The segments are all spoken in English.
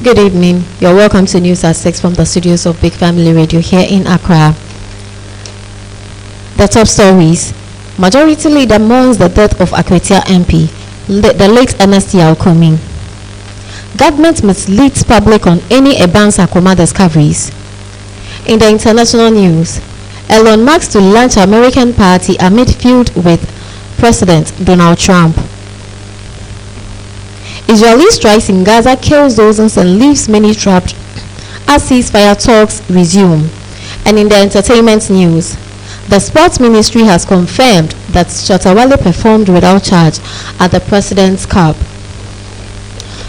Good evening. You're welcome to News at 6 from the studios of Big Family Radio here in Accra. The top stories. Majority Leader mourns the death of Akwetia MP, the late Ernest Yaukomi. Government misleads public on any Eban Sakoma discoveries. In the international news, Elon Musk to launch American party amid feud with President Donald Trump. Israeli strikes in Gaza kills dozens and leaves many trapped as ceasefire talks resume. And in the entertainment news, the sports ministry has confirmed that Shatawale performed without charge at the President's Cup.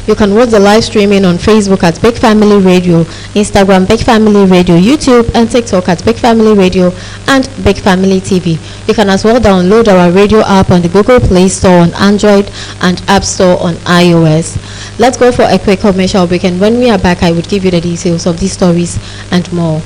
You can watch the live streaming on Facebook at Big Family Radio, Instagram Big Family Radio, YouTube and TikTok at Big Family Radio and Big Family TV. You can as well download our radio app on the Google Play Store on Android and App Store on iOS. Let's go for a quick commercial break, and when we are back, I would give you the details of these stories and more.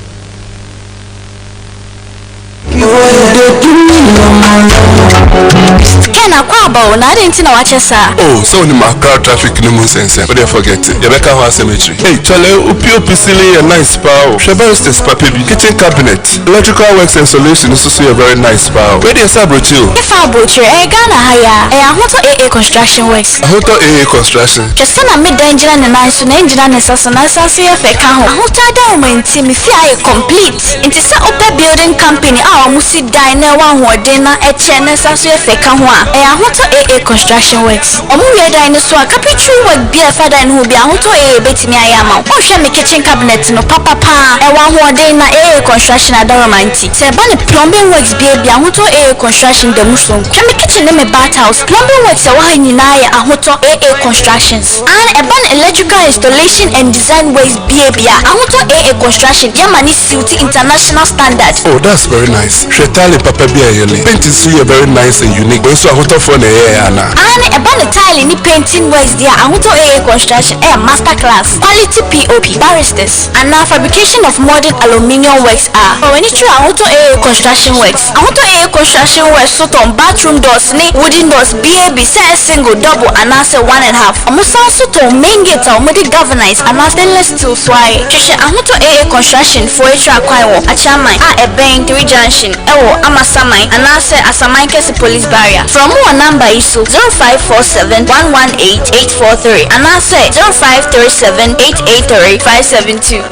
Kena kwabo na didn't know what you saw. Oh, so the crowd traffic no more sense. But they forget it. You better have cemetery. Hey, Charlie, upio pisili a nice power. Shabarist is papi. Kitchen cabinet. Electrical works and solution is also a very nice power. Where do you say brochu? If I brochu, Ghana hire. Hoto AA construction works. Hoto AA construction. Just send a mid-engine and a nice engine and a sassy effect. Hoto down team if you are complete. It is a building company. Our musi diner one who dinner at China sassy effect. Hoto AA construction works. Omuya dinosaur capital work be a father and who be a hoto AA bet me I am. Oh, show me kitchen cabinet no papa pa. One who dinner AA construction at the romantic. Say bunny plumbing works be a hoto AA construction the mushroom. Show me kitchen name a bathhouse. Plumbing works a wine in a hoto AA constructions. And a ban electrical installation and design works be a hoto AA construction. Yamani City International Standard. Oh, that's very nice. Shetali papa be a yellow. Paint is very nice and unique. So I hoto for the air na. And a ban tile in the painting works there. Hoto AA construction a masterclass. Quality POP barristers. And now fabrication of modern aluminium works are. For when you try hoto AA construction works. Hoto AA construction works so on bathroom doors, wooden doors, BAB, say single, double, and answer 1.5. Amusa so to main gate or modi governance and stainless steel swai. Trisha Hoto AA construction for a track a chairman a bank 3 junction. Ewo Amasamai and answer Asamai Kesi police barrier. From one number is 0547 118 843 and answer 0537 883 572.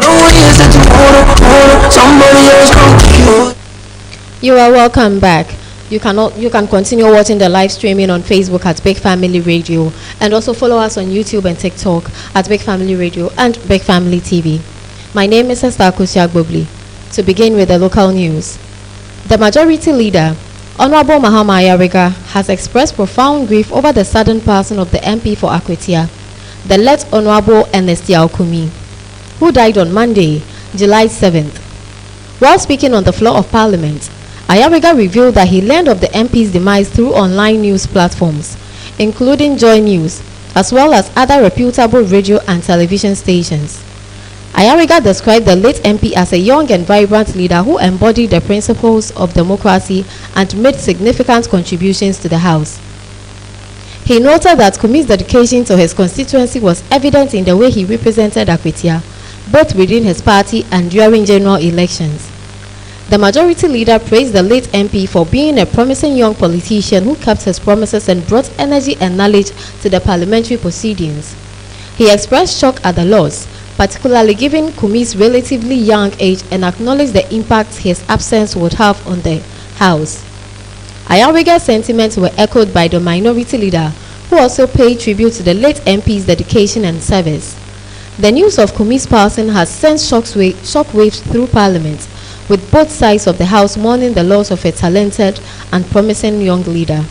You are welcome back. You can continue watching the live streaming on Facebook at Big Family Radio, and also follow us on YouTube and TikTok at Big Family Radio and Big Family TV. My name is Esther Kusiagbobli. To begin with the local news, the Majority Leader, Honorable Mahama Ayariga, has expressed profound grief over the sudden passing of the MP for Akwetia, the late Honorable Ernest Yaukomi, who died on Monday, July 7th. While speaking on the floor of Parliament, Ayariga revealed that he learned of the MP's demise through online news platforms, including Joy News, as well as other reputable radio and television stations. Ayariga described the late MP as a young and vibrant leader who embodied the principles of democracy and made significant contributions to the House. He noted that Kumi's dedication to his constituency was evident in the way he represented Akwetia, both within his party and during general elections. The Majority Leader praised the late MP for being a promising young politician who kept his promises and brought energy and knowledge to the parliamentary proceedings. He expressed shock at the loss, particularly given Kumi's relatively young age, and acknowledged the impact his absence would have on the House. Ayariga's sentiments were echoed by the Minority Leader, who also paid tribute to the late MP's dedication and service. The news of Kumi's passing has sent shockwaves through Parliament, with both sides of the House mourning the loss of a talented and promising young leader.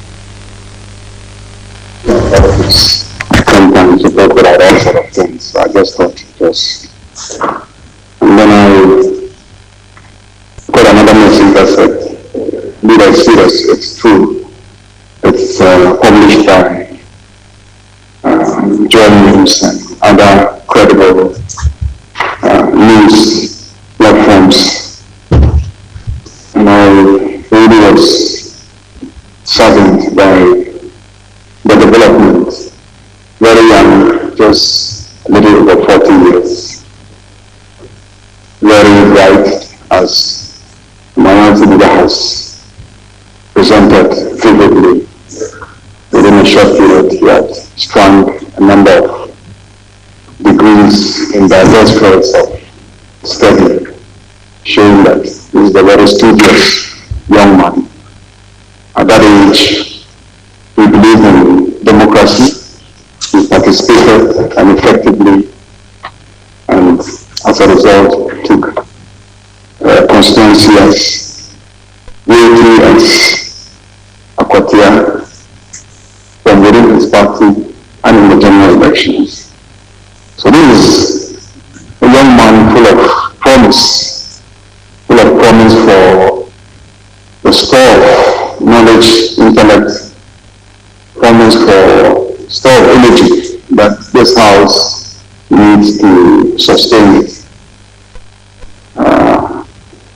Sometimes you talk about all sort of things, so I just thought it was. And then I got another message that said, "Be that serious, it's true. It's published by Joy News and other credible news platforms." And I really was saddened by the development. Very young, just a little over 40 years. Very bright, as minority leader has presented vividly. Within a short period, he had sprung a number of degrees in diverse fields of study, showing that he is a very studious young man. At that age, he believed in democracy. He participated and effectively, and as a result, took constituency as weighty as Akwatia from within his party and in the general elections. So this is a young man full of promise for the store of knowledge, intellect, promise for store of energy that this house needs to sustain it.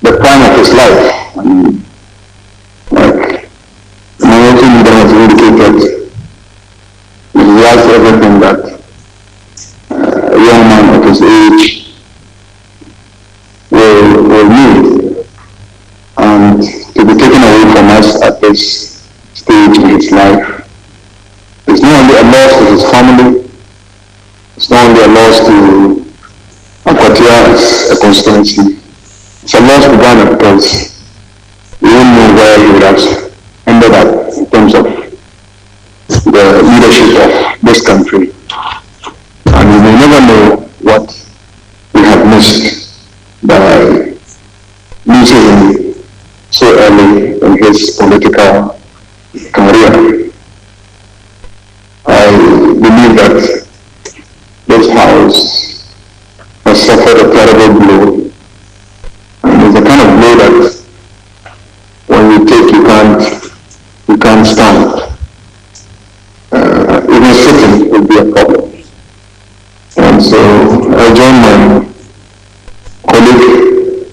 The prime of his life, and like the minority leader has indicated, he has everything that a young man of his age will need. And to be taken away from us at this stage in his life is not only a loss to his family, it's not only a loss to Akwatia as a constituency, it's a loss to Ghana because we don't know where he would have ended up in terms of the leadership of this country. And we may never know what we have missed by losing him so early in his political career. I believe that this house has suffered a terrible blow. And it's the kind of blow that when you take, you can't stand. Even sitting would be a problem. And so I join my colleague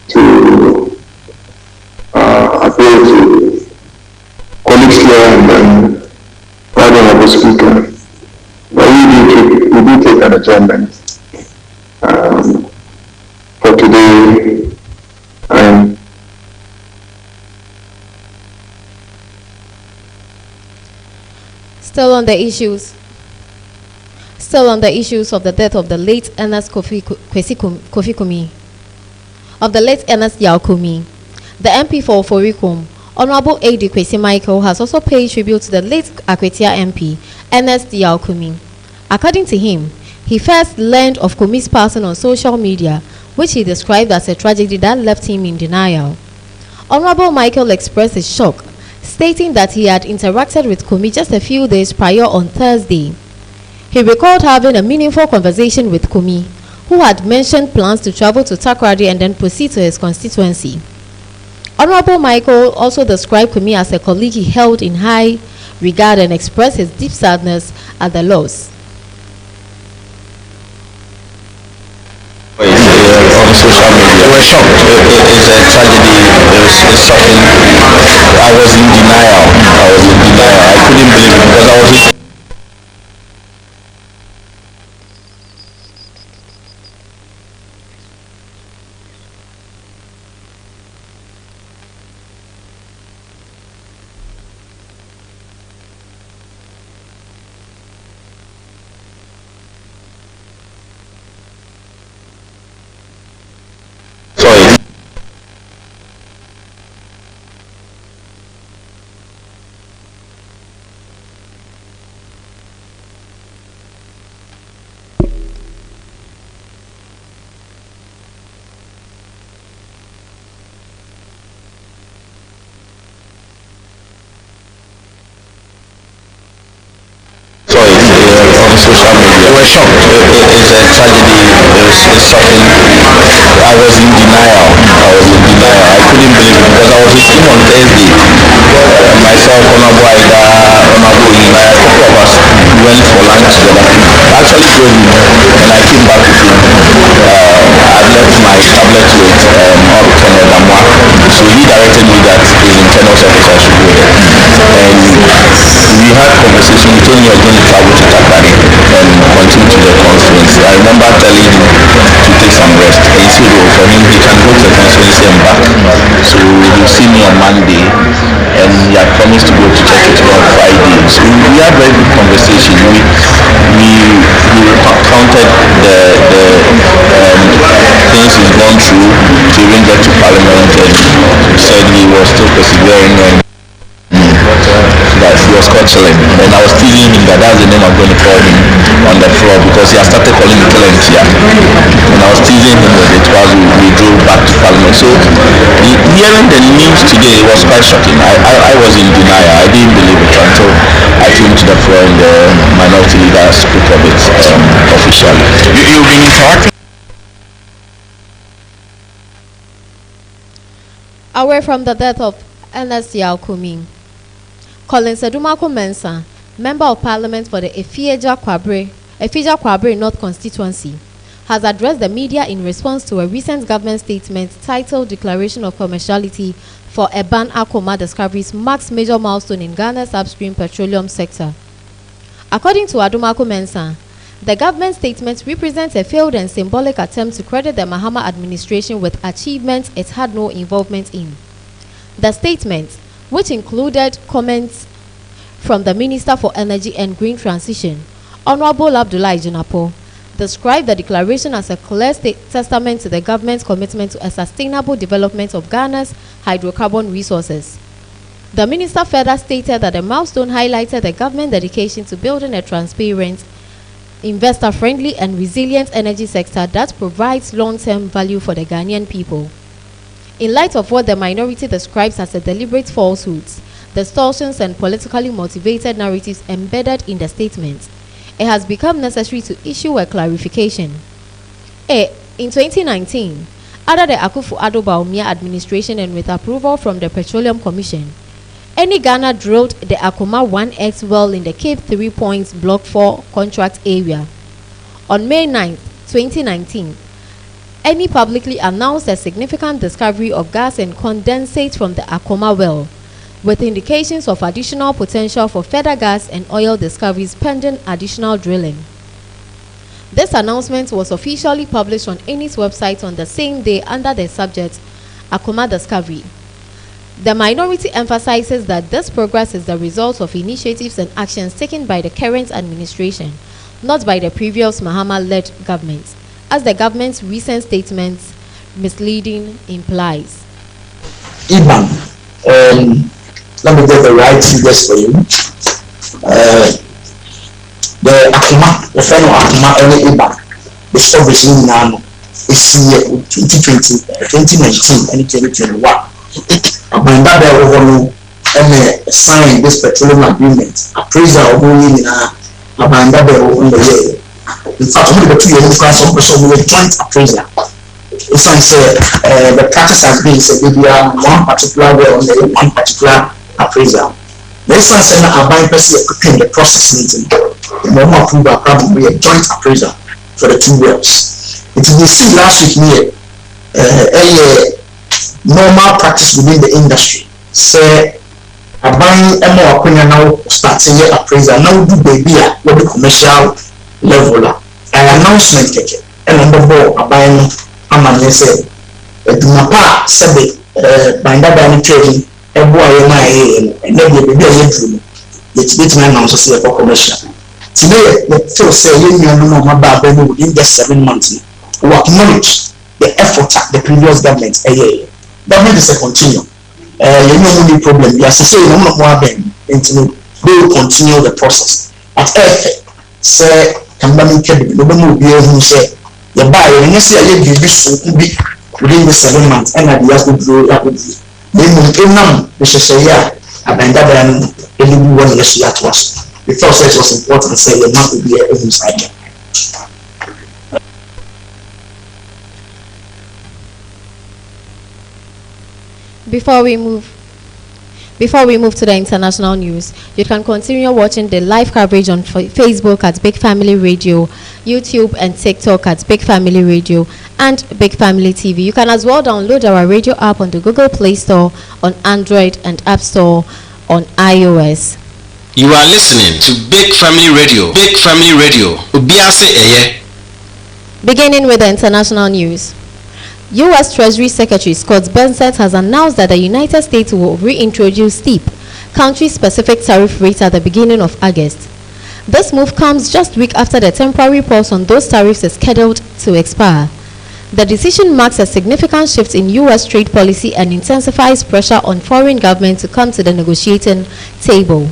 to appeal to colleagues here and then right honorable speaker. But we do take an adjournment for today. And Still on the issues of the death of the late Ernest Kofi Kumi, of the late Ernest Yao Kumi, the MP for Oforikum, Honorable A.D. Kwesi Michael, has also paid tribute to the late Akwatia MP, Ernest Yao Kumi. According to him, he first learned of Kumi's passing on social media, which he described as a tragedy that left him in denial. Honorable Michael expressed his shock, stating that he had interacted with Kumi just a few days prior on Thursday. He recalled having a meaningful conversation with Kumi, who had mentioned plans to travel to Takoradi and then proceed to his constituency. Honorable Michael also described Kumi as a colleague he held in high regard and expressed his deep sadness at the loss. On social media, we were shocked. It's a tragedy. It's shocking. I was in denial. I couldn't believe it because I was. On social media, we were shocked. It's a tragedy. It's shocking. I was in denial. I couldn't believe it because I was with him on Thursday. Myself, Honorable Aida, Honorable Ina, a couple of us went for lunch together. I actually drove him and I came back with him. I left my tablet with Colonel Damwa. So he directed me that his internal secretary should go there. And we had conversation. He told me he was going to travel to Takrady and continue to the conference. I remember telling him to take some rest. And he said, oh, for him, he can go to the constituency and back. So he'll see me on Monday, and he had promised to go to church with me on Friday. So we had very good conversation. We recounted the things he's gone through to even get to Parliament, and said he was still persevering and that he was called Chilling. And I was teasing him that that's the name I'm going to call him on the floor, because he has started calling me Kelentia. And I was teasing him with it while we drove back to Parliament. So hearing the news today was quite shocking. I was in denial. I didn't believe it until I came to the floor and the minority leader spoke of it officially. You've been interacting. Away from the death of Ernest Yaokumi, Collins Edumako Mensah, Member of Parliament for the Efija Kwabre North Constituency, has addressed the media in response to a recent government statement titled Declaration of Commerciality for Eban Akoma Discoveries marks major milestone in Ghana's upstream petroleum sector. According to Adumako Mensah, the government statement represents a failed and symbolic attempt to credit the Mahama administration with achievements it had no involvement in. The statement, which included comments from the Minister for Energy and Green Transition, Honorable Abdullah Junapo, described the declaration as a clear testament to the government's commitment to a sustainable development of Ghana's hydrocarbon resources. The minister further stated that the milestone highlighted the government's dedication to building a transparent, investor-friendly and resilient energy sector that provides long-term value for the Ghanaian people. In light of what the minority describes as the deliberate falsehoods, distortions and politically motivated narratives embedded in the statement, it has become necessary to issue a clarification. In 2019, under the Akufo-Addo Bawumia administration and with approval from the Petroleum Commission, Eni Ghana drilled the Akoma 1X well in the Cape 3 Points Block 4 contract area. On May 9, 2019, Eni publicly announced a significant discovery of gas and condensate from the Akoma well, with indications of additional potential for further gas and oil discoveries pending additional drilling. This announcement was officially published on Eni's website on the same day under the subject Akoma Discovery. The minority emphasizes that this progress is the result of initiatives and actions taken by the current administration, not by the previous Mahama-led government, as the government's recent statements misleading implies. Iban, let me get the right figures for you. The Akuma, the fellow Akuma, Iban, the service in Nano is year 2020, 2019, and 2021. And that there over sign this petroleum agreement, appraiser of only and that there over the year. In fact, only the 2 years class of person with joint appraiser. It's the practice has been said maybe one particular way on the one particular appraiser. This one said that buying person preparing the process meeting. The normal approval problem be a joint appraiser for the 2 wells. It will be seen last week near normal practice within the industry. Say a buying a more opinion now starting your appraiser now do baby what the commercial level an announcement take and number 4 a buying a man say do not pass said bind that by trading a boy and then the baby it's bit man now say for commercial today the still say you know my bad within just 7 months we acknowledge the effort the previous government government is a continuum. You know the problem. Yes, so you know more than into they will continue the process. At Earth, say company can be no more be able to say the buy when you say you be so be within the 7 months and at the last grow that would be. Then in them, we should say yeah, and that then any one yes you at was. Because it was important to say the month will be inside. Before we move to the international news, you can continue watching the live coverage on Facebook at Big Family Radio, YouTube and TikTok at Big Family Radio and Big Family TV. You can as well download our radio app on the Google Play Store, on Android and App Store on iOS. You are listening to Big Family Radio. Big Family Radio. Ubiase Eye. Beginning with the international news. U.S. Treasury Secretary Scott Bessent has announced that the United States will reintroduce steep, country-specific tariff rates at the beginning of August. This move comes just a week after the temporary pause on those tariffs is scheduled to expire. The decision marks a significant shift in U.S. trade policy and intensifies pressure on foreign governments to come to the negotiating table.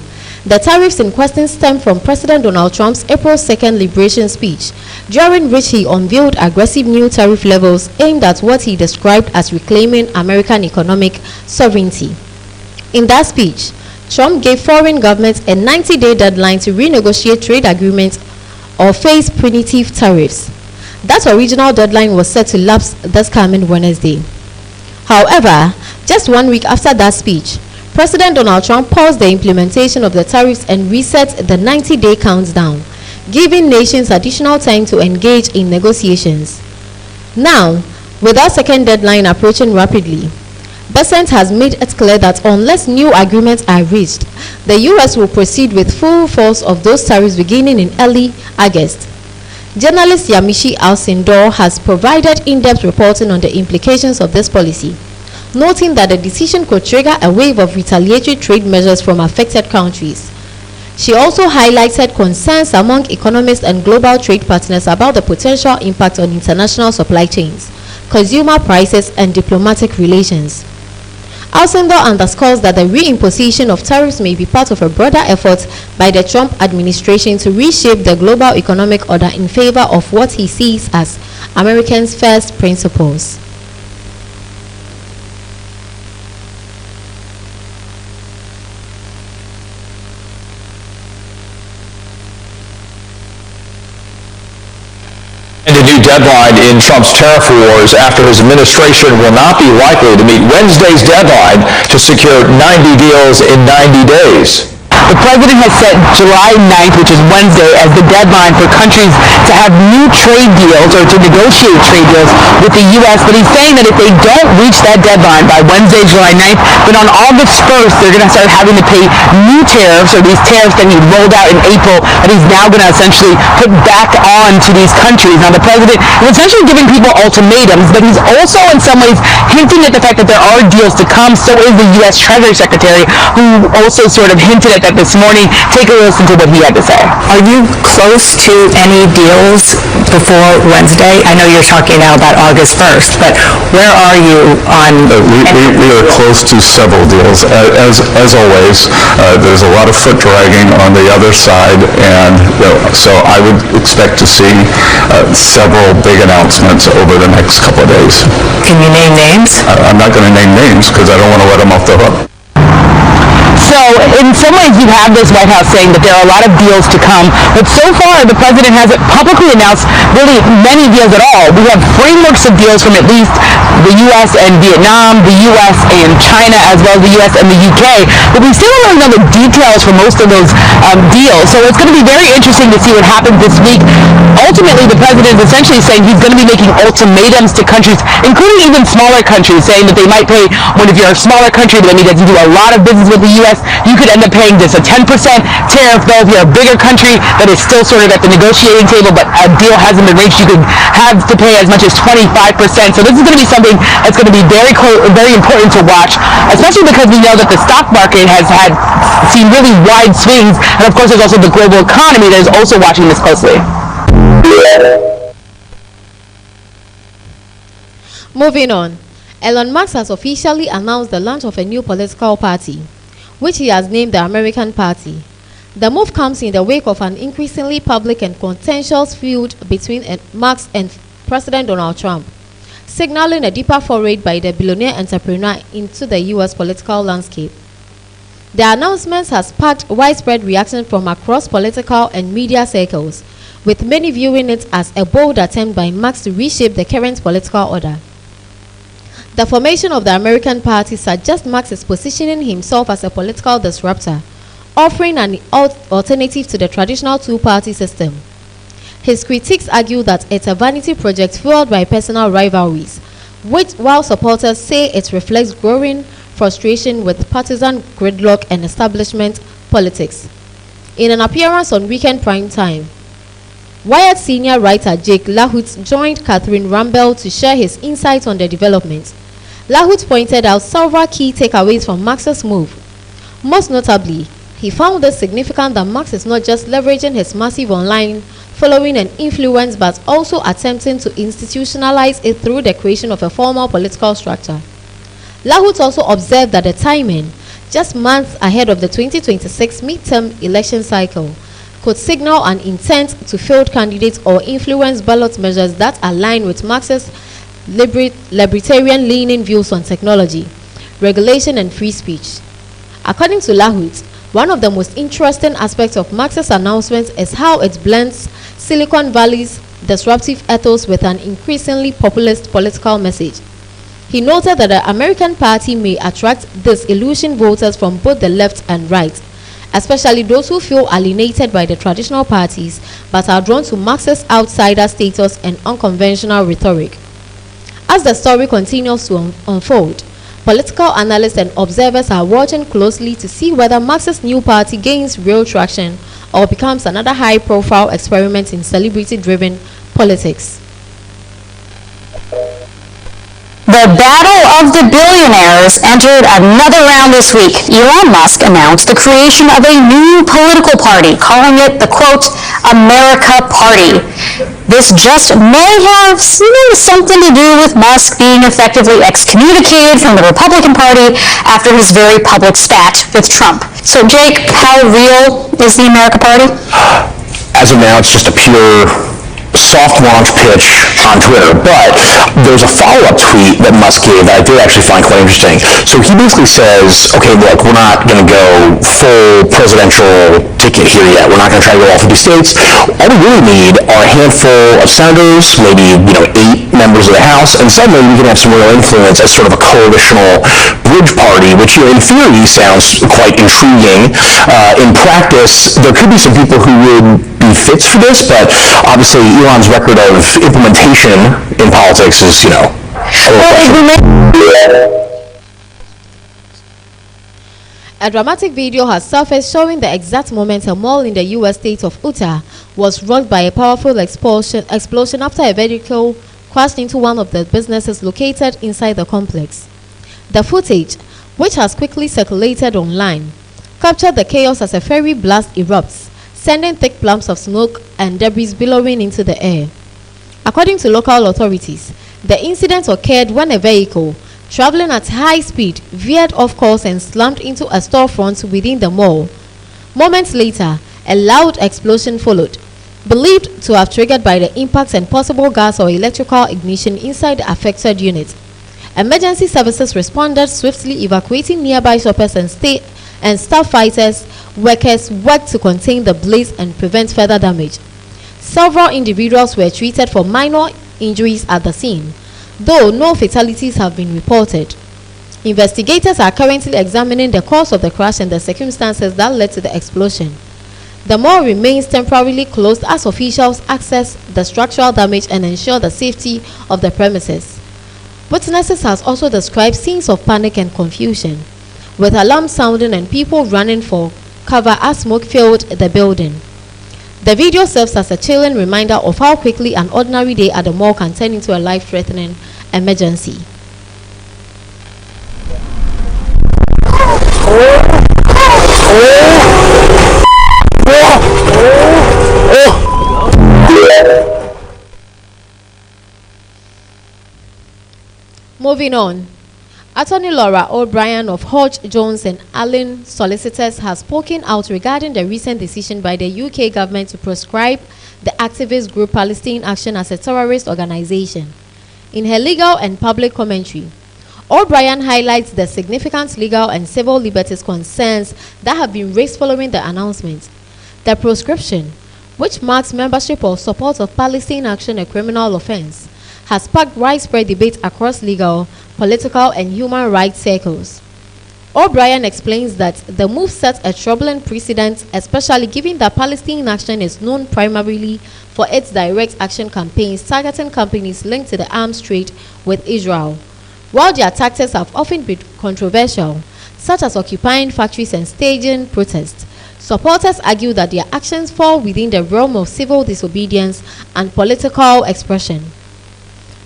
The tariffs in question stem from President Donald Trump's April 2nd liberation speech, during which he unveiled aggressive new tariff levels aimed at what he described as reclaiming American economic sovereignty. In that speech, Trump gave foreign governments a 90-day deadline to renegotiate trade agreements or face punitive tariffs. That original deadline was set to lapse this coming Wednesday. However, just 1 week after that speech, President Donald Trump paused the implementation of the tariffs and reset the 90-day countdown, giving nations additional time to engage in negotiations. Now, with that second deadline approaching rapidly, Bessent has made it clear that unless new agreements are reached, the U.S. will proceed with full force of those tariffs beginning in early August. Journalist Yamiche Alcindor has provided in-depth reporting on the implications of this policy, noting that the decision could trigger a wave of retaliatory trade measures from affected countries. She also highlighted concerns among economists and global trade partners about the potential impact on international supply chains, consumer prices, and diplomatic relations. Alcindor underscores that the reimposition of tariffs may be part of a broader effort by the Trump administration to reshape the global economic order in favor of what he sees as Americans' first principles. And a new deadline in Trump's tariff wars after his administration will not be likely to meet Wednesday's deadline to secure 90 deals in 90 days. The president has set July 9th, which is Wednesday, as the deadline for countries to have new trade deals or to negotiate trade deals with the U.S. But he's saying that if they don't reach that deadline by Wednesday, July 9th, then on August 1st, they're going to start having to pay new tariffs, or these tariffs that he rolled out in April that he's now going to essentially put back on to these countries. Now, the president is essentially giving people ultimatums, but he's also in some ways hinting at the fact that there are deals to come. So is the U.S. Treasury Secretary, who also sort of hinted at that this morning. Take a listen to what he had to say. Are you close to any deals before Wednesday? I know you're talking now about August 1st, but where are you on... We are close to several deals. As always, there's a lot of foot dragging on the other side, and so I would expect to see several big announcements over the next couple of days. Can you name names? I'm not going to name names because I don't want to let them off the hook. So, in some ways, you have this White House saying that there are a lot of deals to come, but so far, the president hasn't publicly announced really many deals at all. We have frameworks of deals from at least the U.S. and Vietnam, the U.S. and China, as well as the U.S. and the U.K., but we still don't really know the details for most of those deals. So it's going to be very interesting to see what happens this week. Ultimately, the president is essentially saying he's going to be making ultimatums to countries, including even smaller countries, saying that they might pay, when if you're a smaller country, that means that you do a lot of business with the U.S., you could end up paying just a 10% tariff, though if you're a bigger country that is still sort of at the negotiating table, but a deal hasn't been reached, you could have to pay as much as 25%. So this is going to be something that's going to be very important to watch, especially because we know that the stock market has seen really wide swings, and of course there's also the global economy that is also watching this closely. Moving on, Elon Musk has officially announced the launch of a new political party, which he has named the American Party. The move comes in the wake of an increasingly public and contentious feud between Musk and President Donald Trump, signaling a deeper foray by the billionaire entrepreneur into the U.S. political landscape. The announcement has sparked widespread reaction from across political and media circles, with many viewing it as a bold attempt by Musk to reshape the current political order. The formation of the American Party suggests Musk is positioning himself as a political disruptor, offering an alternative to the traditional two-party system. His critics argue that it's a vanity project fueled by personal rivalries, while supporters say it reflects growing frustration with partisan gridlock and establishment politics. In an appearance on Weekend Prime Time, Wired senior writer Jake LaHood joined Catherine Rambel to share his insights on the developments. LaHood pointed out several key takeaways from Marx's move. Most notably, he found it significant that Marx is not just leveraging his massive online following and influence, but also attempting to institutionalize it through the creation of a formal political structure. LaHood also observed that the timing, just months ahead of the 2026 midterm election cycle, could signal an intent to field candidates or influence ballot measures that align with Marx's libertarian-leaning views on technology, regulation, and free speech. According to LaHood, one of the most interesting aspects of Marx's announcement is how it blends Silicon Valley's disruptive ethos with an increasingly populist political message. He noted that the American Party may attract disillusioned voters from both the left and right, especially those who feel alienated by the traditional parties but are drawn to Marxist outsider status and unconventional rhetoric. As the story continues to unfold, political analysts and observers are watching closely to see whether Marx's new party gains real traction or becomes another high-profile experiment in celebrity-driven politics. The battle of the billionaires entered another round this week. Elon Musk announced the creation of a new political party, calling it the, quote, America Party. This just may have something to do with Musk being effectively excommunicated from the Republican Party after his very public spat with Trump. So, Jake, how real is the America Party? As of now, it's just a pure soft launch pitch on Twitter, but there's a follow-up tweet that Musk gave that I did actually find quite interesting. So he basically says, okay, look, we're not going to go full presidential ticket here yet. We're not going to try to go all 50 states. All we really need are a handful of senators, maybe 8 members of the House, and suddenly we can have some real influence as sort of a coalitional bridge party, which in theory sounds quite intriguing. In practice, there could be some people who would be fits for this, but obviously Elon's record of implementation in politics is, a A dramatic video has surfaced showing the exact moment a mall in the U.S. state of Utah was rocked by a powerful explosion after a vehicle crashed into one of the businesses located inside the complex. The footage, which has quickly circulated online, captured the chaos as a fiery blast erupts, sending thick plumes of smoke and debris billowing into the air. According to local authorities, the incident occurred when a vehicle traveling at high speed veered off course and slammed into a storefront within the mall. Moments later, a loud explosion followed, believed to have triggered by the impact and possible gas or electrical ignition inside the affected unit. Emergency services responded swiftly, evacuating nearby shoppers and staff fighters. Workers worked to contain the blaze and prevent further damage. Several individuals were treated for minor injuries at the scene, though no fatalities have been reported. Investigators are currently examining the cause of the crash and the circumstances that led to the explosion. The mall remains temporarily closed as officials assess the structural damage and ensure the safety of the premises. Witnesses have also described scenes of panic and confusion, with alarms sounding and people running for cover as smoke filled the building. The video serves as a chilling reminder of how quickly an ordinary day at the mall can turn into a life-threatening emergency. Moving on. Attorney Laura O'Brien of Hodge, Jones and Allen Solicitors has spoken out regarding the recent decision by the UK government to proscribe the activist group Palestine Action as a terrorist organization. In her legal and public commentary, O'Brien highlights the significant legal and civil liberties concerns that have been raised following the announcement. The proscription, which marks membership or support of Palestine Action a criminal offense, has sparked widespread debate across legal, political, and human rights circles. O'Brien explains that the move sets a troubling precedent, especially given that Palestine Action is known primarily for its direct action campaigns targeting companies linked to the arms trade with Israel. While their tactics have often been controversial, such as occupying factories and staging protests, Supporters argue that their actions fall within the realm of civil disobedience and political expression.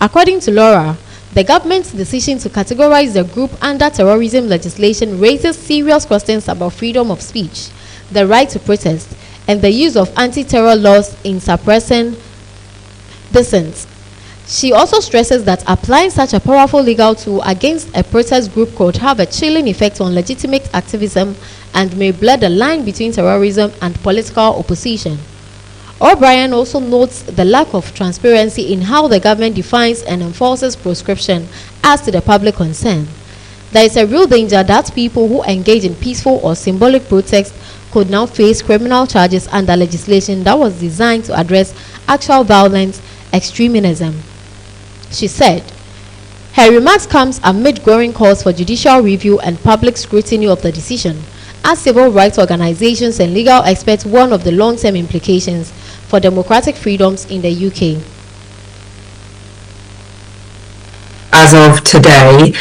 According to Laura, the government's decision to categorize the group under terrorism legislation raises serious questions about freedom of speech, the right to protest, and the use of anti-terror laws in suppressing dissent. She also stresses that applying such a powerful legal tool against a protest group could have a chilling effect on legitimate activism and may blur the line between terrorism and political opposition. O'Brien also notes the lack of transparency in how the government defines and enforces proscription as to the public concern. There is a real danger that people who engage in peaceful or symbolic protest could now face criminal charges under legislation that was designed to address actual violence extremism. She said, her remarks comes amid growing calls for judicial review and public scrutiny of the decision, as civil rights organizations and legal experts warn of the long-term implications for democratic freedoms in the UK. As of today,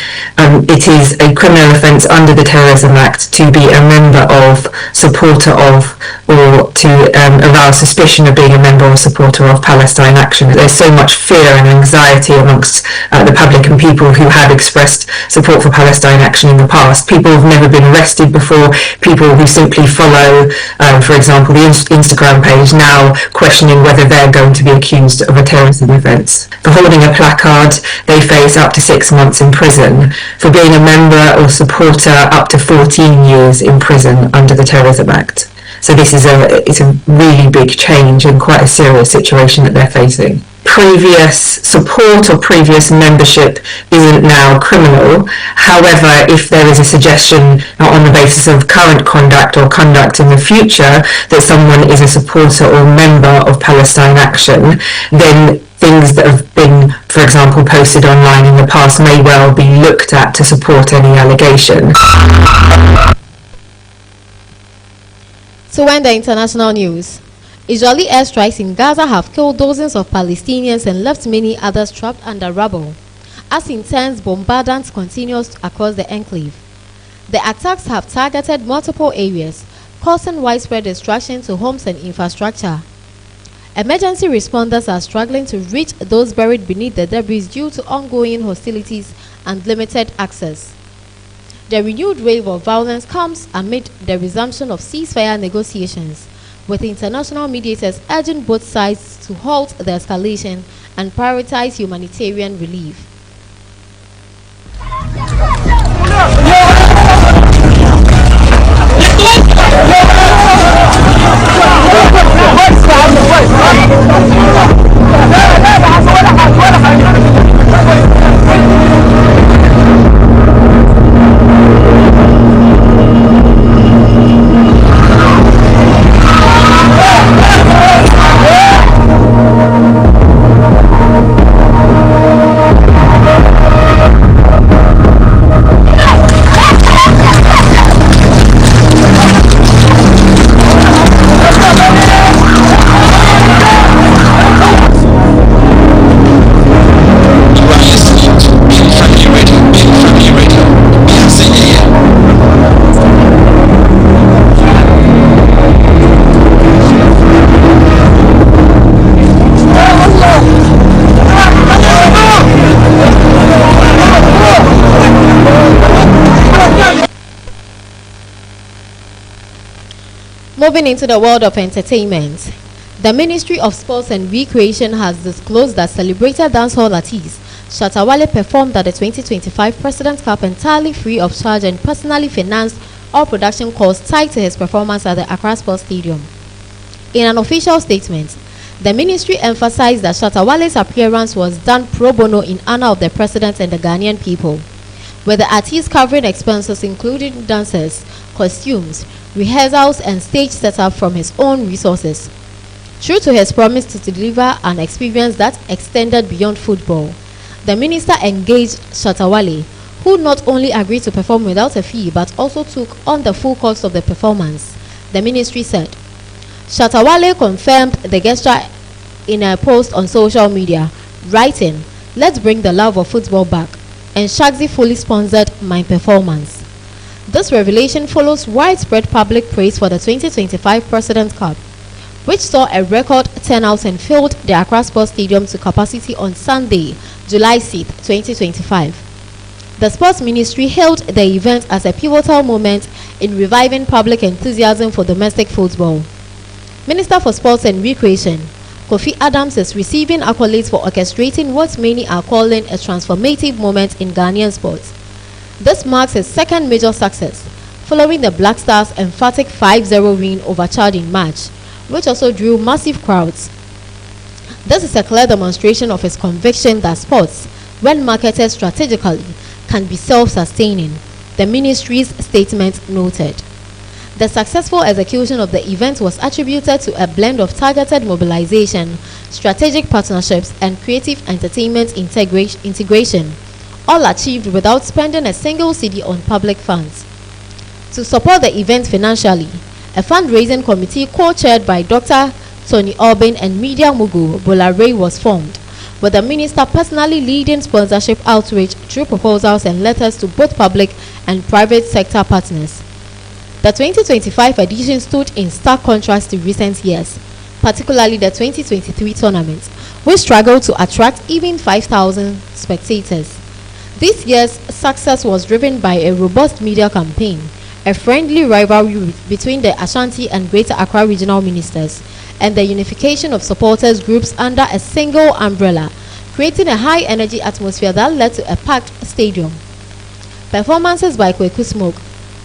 it is a criminal offence under the Terrorism Act to be a member of, supporter of, or to arouse suspicion of being a member or supporter of Palestine Action. There's so much fear and anxiety amongst the public and people who have expressed support for Palestine Action in the past. People who've never been arrested before, people who simply follow, for example, the Instagram page, now questioning whether they're going to be accused of a terrorism offence. For holding a placard, they face up to 6 months in prison. For being a member or supporter, up to 14 years in prison under the Terrorism Act. So this is a really big change and quite a serious situation that they're facing. Previous support or previous membership isn't now criminal. However, if there is a suggestion on the basis of current conduct or conduct in the future that someone is a supporter or member of Palestine Action, then things that have been, for example, posted online in the past may well be looked at to support any allegation. To end the international news, Israeli airstrikes in Gaza have killed dozens of Palestinians and left many others trapped under rubble, as intense bombardment continues across the enclave. The attacks have targeted multiple areas, causing widespread destruction to homes and infrastructure. Emergency responders are struggling to reach those buried beneath the debris due to ongoing hostilities and limited access. The renewed wave of violence comes amid the resumption of ceasefire negotiations, with international mediators urging both sides to halt the escalation and prioritize humanitarian relief. Moving into the world of entertainment, the Ministry of Sports and Recreation has disclosed that celebrated dancehall artist Shatta Wale performed at the 2025 President's Cup entirely free of charge and personally financed all production costs tied to his performance at the Accra Sports Stadium. In an official statement, the ministry emphasized that Shatta Wale's appearance was done pro bono in honor of the President and the Ghanaian people, with the artist covering expenses including dancers, costumes, rehearsals and stage setup from his own resources. True to his promise to deliver an experience that extended beyond football, the minister engaged Shatta Wale, who not only agreed to perform without a fee but also took on the full cost of the performance. The ministry said. Shatta Wale confirmed the gesture in a post on social media, writing, "Let's bring the love of football back," and Shagzy fully sponsored my performance. This revelation follows widespread public praise for the 2025 President's Cup, which saw a record turnout and filled the Accra Sports Stadium to capacity on Sunday, July 6, 2025. The Sports Ministry hailed the event as a pivotal moment in reviving public enthusiasm for domestic football. Minister for Sports and Recreation, Kofi Adams, is receiving accolades for orchestrating what many are calling a transformative moment in Ghanaian sports. This marks his second major success, following the Black Stars' emphatic 5-0 win over Chad in March, which also drew massive crowds. This is a clear demonstration of his conviction that sports, when marketed strategically, can be self-sustaining, the ministry's statement noted. The successful execution of the event was attributed to a blend of targeted mobilization, strategic partnerships, and creative entertainment integration, all achieved without spending a single cedi on public funds. To support the event financially, a fundraising committee co-chaired by Dr. Tony Albin and media mogul Bola Ray was formed, with the minister personally leading sponsorship outreach through proposals and letters to both public and private sector partners. The 2025 edition stood in stark contrast to recent years, particularly the 2023 tournament, which struggled to attract even 5,000 spectators. This year's success was driven by a robust media campaign, a friendly rivalry between the Ashanti and Greater Accra regional ministers, and the unification of supporters groups under a single umbrella, creating a high-energy atmosphere that led to a packed stadium. Performances by Kweku Smoke,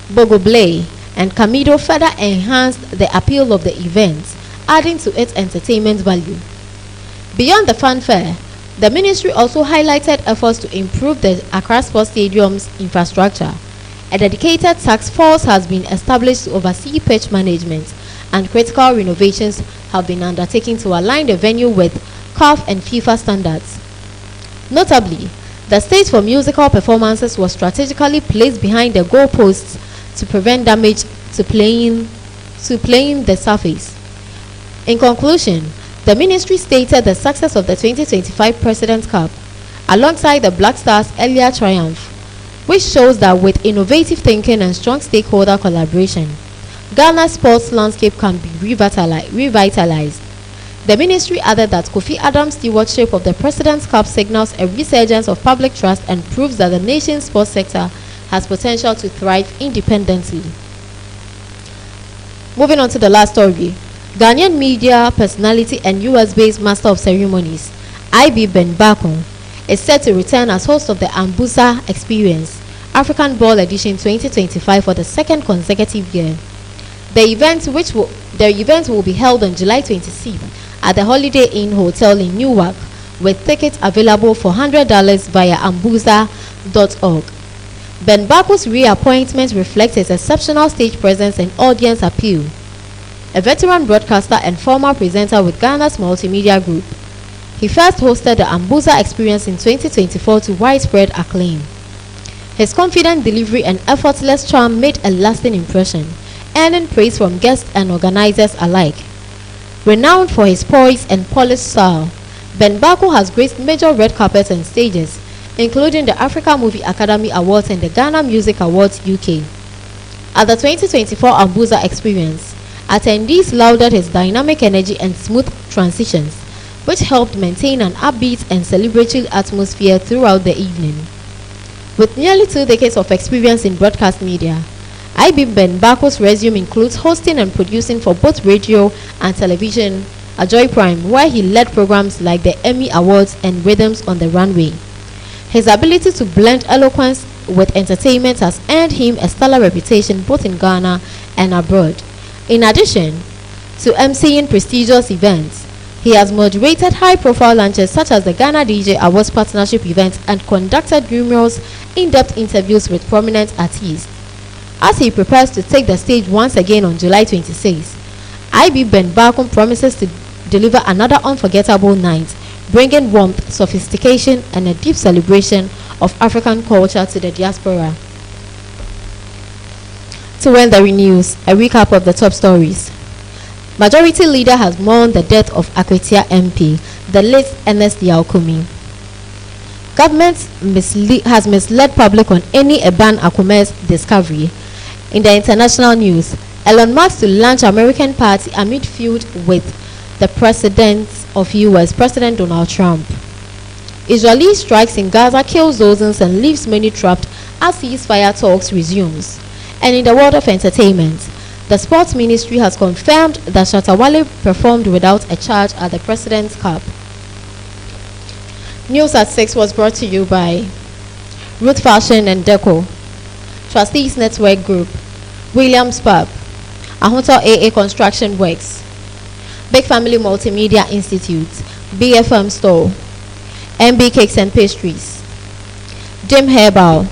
Bogo Blay, and Kamido further enhanced the appeal of the event, adding to its entertainment value. Beyond the fanfare, the ministry also highlighted efforts to improve the Accra Sports Stadium's infrastructure. A dedicated task force has been established to oversee pitch management, and critical renovations have been undertaken to align the venue with CAF and FIFA standards. Notably, the stage for musical performances was strategically placed behind the goalposts to prevent damage to playing the surface. In conclusion, the ministry stated the success of the 2025 President's Cup, alongside the Black Stars' earlier triumph, which shows that with innovative thinking and strong stakeholder collaboration, Ghana's sports landscape can be revitalized. The ministry added that Kofi Adams' stewardship of the President's Cup signals a resurgence of public trust and proves that the nation's sports sector has potential to thrive independently. Moving on to the last story. Ghanaian media personality and US-based Master of Ceremonies, IB Ben Bako, is set to return as host of the Ambusa Experience African Ball Edition 2025 for the second consecutive year. The event will be held on July 26th at the Holiday Inn Hotel in Newark, with tickets available for $100 via ambusa.org. Ben Bako's reappointment reflects his exceptional stage presence and audience appeal. A veteran broadcaster and former presenter with Ghana's Multimedia Group, he first hosted the Ambusa Experience in 2024 to widespread acclaim. His confident delivery and effortless charm made a lasting impression, earning praise from guests and organizers alike. Renowned for his poise and polished style, Ben Bako has graced major red carpets and stages, including the Africa Movie Academy Awards and the Ghana Music Awards UK. At the 2024 Ambusa Experience, attendees lauded his dynamic energy and smooth transitions, which helped maintain an upbeat and celebratory atmosphere throughout the evening. With nearly 2 decades of experience in broadcast media, IB Ben Bako's resume includes hosting and producing for both radio and television at Joy Prime, where he led programs like the Emmy Awards and Rhythms on the Runway. His ability to blend eloquence with entertainment has earned him a stellar reputation both in Ghana and abroad. In addition to emceeing prestigious events, he has moderated high-profile launches such as the Ghana DJ Awards partnership event and conducted numerous in-depth interviews with prominent artists. As he prepares to take the stage once again on July 26, IB Ben Bako promises to deliver another unforgettable night, bringing warmth, sophistication, and a deep celebration of African culture to the diaspora. To end the news, a recap of the top stories. Majority Leader has mourned the death of Akwetia MP, the late Ernest Yaokumi. Government has misled public on any Eban Akume's discovery, In the international news, Elon Musk to launch American party amid feud with the president of US, President Donald Trump. Israeli strikes in Gaza kills dozens and leaves many trapped as ceasefire talks resumes. And in the world of entertainment, the sports ministry has confirmed that Shatta Wale performed without a charge at the President's Cup. News at 6 was brought to you by Root Fashion and Deco, Trustees Network Group, Williams Pub, Ahunto AA Construction Works, Big Family Multimedia Institute, BFM Store, MB Cakes and Pastries, Jim Herbal,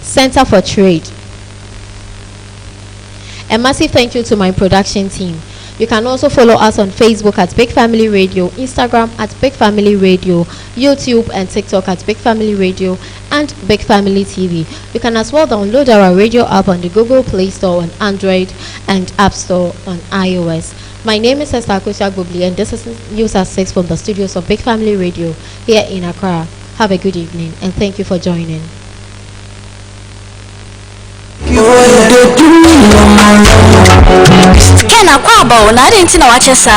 Center for Trade. A massive thank you to my production team. You can also follow us on Facebook at Big Family Radio, Instagram at Big Family Radio, YouTube and TikTok at Big Family Radio and Big Family TV. You can as well download our radio app on the Google Play Store on Android and App Store on iOS. My name is Esther Akosia Gbobli and this is News at 6 from the studios of Big Family Radio here in Accra. Have a good evening and thank you for joining. Ken akwaba o na ade nti na wache sa